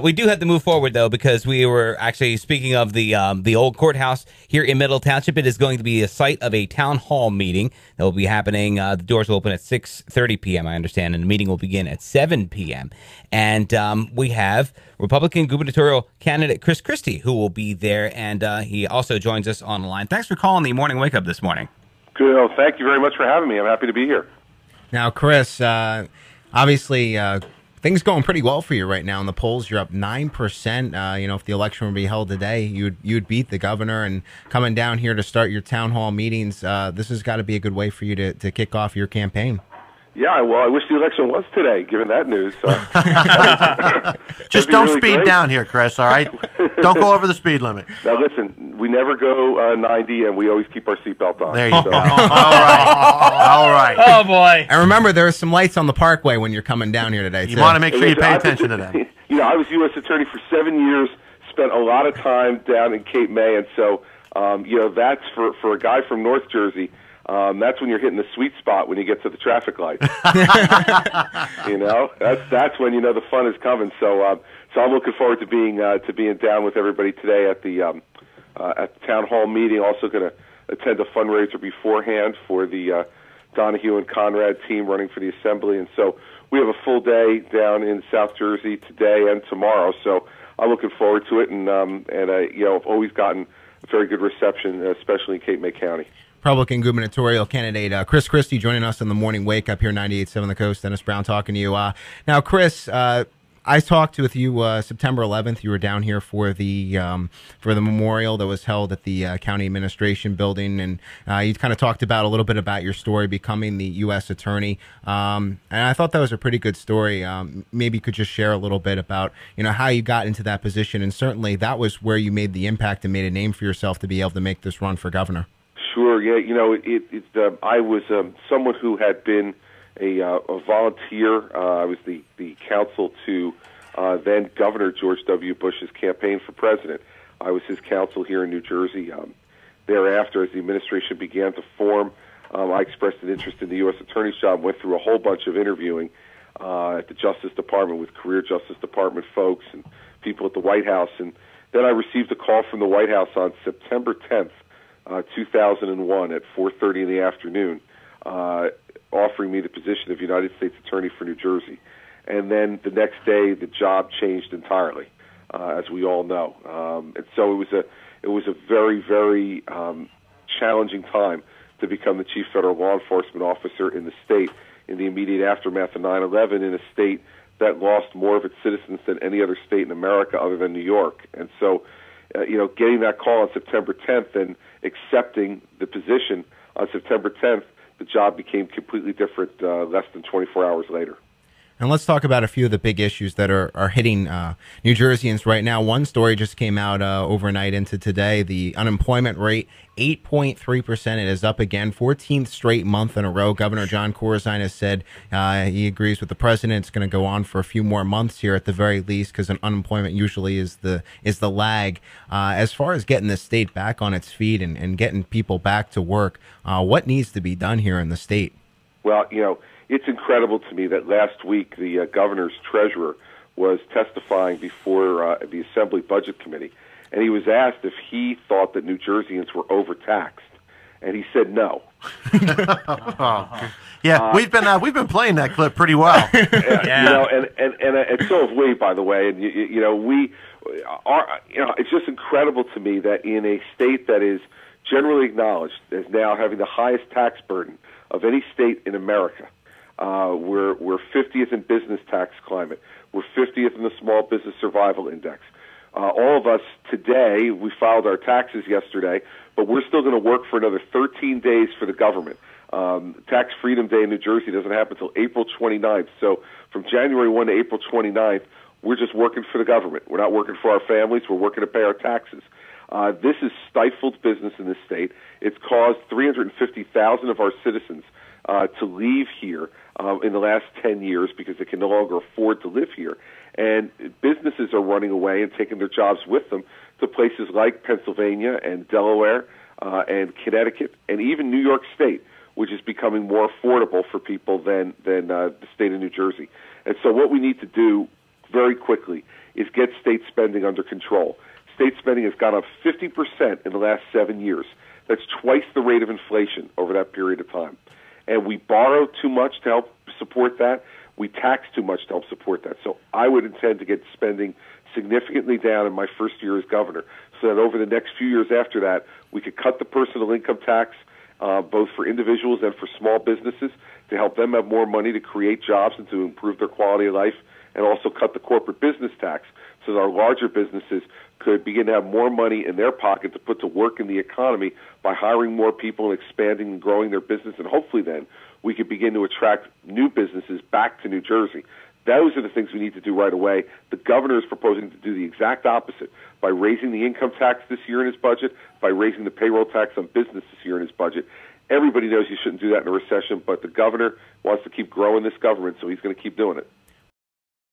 We do have to move forward, though, because we were actually speaking of the old courthouse here in Middle Township. It is going to be a site of a town hall meeting that will be happening. The doors will open at 6:30 p.m., I understand, and the meeting will begin at 7 p.m. And we have Republican gubernatorial candidate Chris Christie, who will be there, and he also joins us on the line. Thanks for calling the Morning Wake Up this morning. Good. Well, thank you very much for having me. I'm happy to be here. Now, Chris, obviously things going pretty well for you right now in the polls. You're up 9%. If the election would be held today, you'd beat the governor. And coming down here to start your town hall meetings, this has got to be a good way for you to kick off your campaign. Yeah, well, I wish the election was today, given that news. Just don't really speed great. down here, Chris, all right? Don't go over the speed limit. Now, listen, we never go 90, and we always keep our seatbelt on. There you go. All right. All right. Oh, boy. And remember, there are some lights on the Parkway when you're coming down here today, You too. want to make sure you pay attention to them. I was U.S. Attorney for 7 years, spent a lot of time down in Cape May, and so, that's for a guy from North Jersey. That's when you're hitting the sweet spot when you get to the traffic lights. That's when the fun is coming. So I'm looking forward to being down with everybody today at the town hall meeting. Also going to attend a fundraiser beforehand for the Donahue and Conrad team running for the assembly, and so we have a full day down in South Jersey today and tomorrow. So I'm looking forward to it, and I've always gotten a very good reception, especially in Cape May County. Republican gubernatorial candidate Chris Christie joining us in the Morning Wake Up here, 98.7 The Coast. Dennis Brown talking to you. Now, Chris, I talked with you September 11th. You were down here for the memorial that was held at the county administration building, and you kind of talked about a little bit about your story becoming the U.S. attorney. And I thought that was a pretty good story. Maybe you could just share a little bit about how you got into that position, and certainly that was where you made the impact and made a name for yourself to be able to make this run for governor. Sure. Yeah. I was someone who had been a volunteer. I was the counsel to then Governor George W. Bush's campaign for president. I was his counsel here in New Jersey. Thereafter, as the administration began to form, I expressed an interest in the U.S. Attorney's job. Went through a whole bunch of interviewing at the Justice Department with career Justice Department folks and people at the White House, and then I received a call from the White House on September 10th. 2001 at 4:30 in the afternoon, offering me the position of United States Attorney for New Jersey. And then the next day, the job changed entirely, as we all know. And so it was a very, very challenging time to become the chief federal law enforcement officer in the state in the immediate aftermath of 9/11, in a state that lost more of its citizens than any other state in America other than New York. And so, getting that call on September 10th and accepting the position on September 10th, the job became completely different less than 24 hours later. And let's talk about a few of the big issues that are hitting New Jerseyans right now. One story just came out overnight into today. The unemployment rate, 8.3%. It is up again, 14th straight month in a row. Governor John Corzine has said he agrees with the president. It's going to go on for a few more months here at the very least, because unemployment usually is the lag. As far as getting the state back on its feet and getting people back to work, what needs to be done here in the state? Well, it's incredible to me that last week the governor's treasurer was testifying before the Assembly Budget Committee, and he was asked if he thought that New Jerseyans were overtaxed, and he said no. Yeah, we've been playing that clip pretty well. Yeah. And so have we, by the way. And we are. It's just incredible to me that in a state that is generally acknowledged as now having the highest tax burden of any state in America. We're 50th in business tax climate. We're 50th in the Small Business Survival Index. All of us today, we filed our taxes yesterday, but we're still going to work for another 13 days for the government. Tax Freedom Day in New Jersey doesn't happen until April 29th. So from January 1 to April 29th, we're just working for the government. We're not working for our families. We're working to pay our taxes. This has stifled business in this state. It's caused 350,000 of our citizens to leave here in the last 10 years because they can no longer afford to live here. And businesses are running away and taking their jobs with them to places like Pennsylvania and Delaware and Connecticut and even New York State, which is becoming more affordable for people than the state of New Jersey. And so what we need to do very quickly is get state spending under control. State spending has gone up 50% in the last 7 years. That's twice the rate of inflation over that period of time. And we borrow too much to help support that. We tax too much to help support that. So I would intend to get spending significantly down in my first year as governor, so that over the next few years after that, we could cut the personal income tax, both for individuals and for small businesses, to help them have more money to create jobs and to improve their quality of life, and also cut the corporate business tax so that our larger businesses could begin to have more money in their pocket to put to work in the economy by hiring more people and expanding and growing their business. And hopefully then we could begin to attract new businesses back to New Jersey. Those are the things we need to do right away. The governor is proposing to do the exact opposite by raising the income tax this year in his budget, by raising the payroll tax on business this year in his budget. Everybody knows you shouldn't do that in a recession, but the governor wants to keep growing this government, so he's going to keep doing it.